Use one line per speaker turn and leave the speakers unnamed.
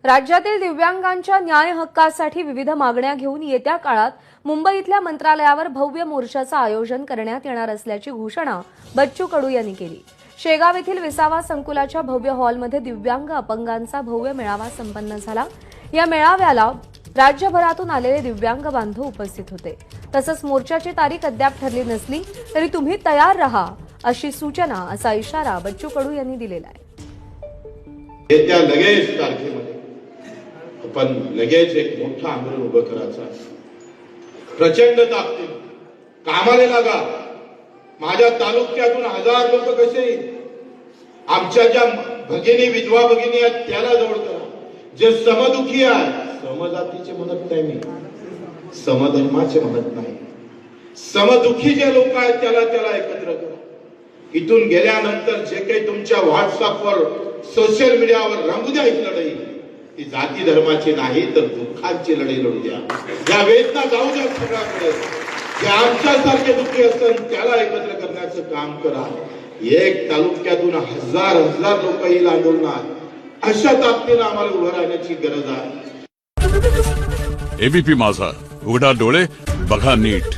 राज्यातील दिव्यांगांच्या न्याय हक्कासाठी विविध मागण्या घेऊन येत्या काळात मुंबईतल्या मंत्रालयावर भव्य मोर्चाचं आयोजन करण्यात येणार असल्याची घोषणा बच्चू कडू यांनी केली। शेगाव येथील विसावा संकुलाच्या भव्य हॉलमध्ये दिव्यांग अपंगांचा भव्य मेळावा संपन्न झाला। या मेळाव्याला राज्यभरातून आलेले दिव्यांग बांधव उपस्थित होते। तसंच मोर्चाची तारीख अद्याप ठरली नसली तरी तुम्ही तयार रहा अशी सूचना असा इशारा बच्चू कडू यांनी दिलेला आहे।
येत्या लगेच तारखेमध्ये आपण लगेच एक मोठं आंदोलन उभं करायचं, प्रचंड ताकदीने कामाला लागा। माझ्या तालुक्यातून 1000 लोक कसे येईल? आमच्या ज्या भगिनी विधवा भगिनी आहेत त्याला जवळ करा। जे समदुखी आहे, समजातीचे म्हणत नाही मी, समधर्माचे म्हणत नाही, समदुखी जे लोक आहेत त्याला एकत्र करा। इथून गेल्यानंतर जे काही तुमच्या व्हॉट्सअपवर सोशल मीडियावर रंगू द्या ही लढाई, ती जाती धर्माची नाही तर दुःखांची लढाई लढू द्या। या वेदना जाऊ द्या सगळ्याकडे। जे आमच्यासारखे दुःखी असतात त्याला एकत्र करण्याचं काम करा। एक तालुक्यातून हजार लोक येईल आंदोलनात, अशा ताकदीने आम्हाला उभं राहण्याची गरज आहे।
एबीपी माझा, उघडा डोळे बघा नीट।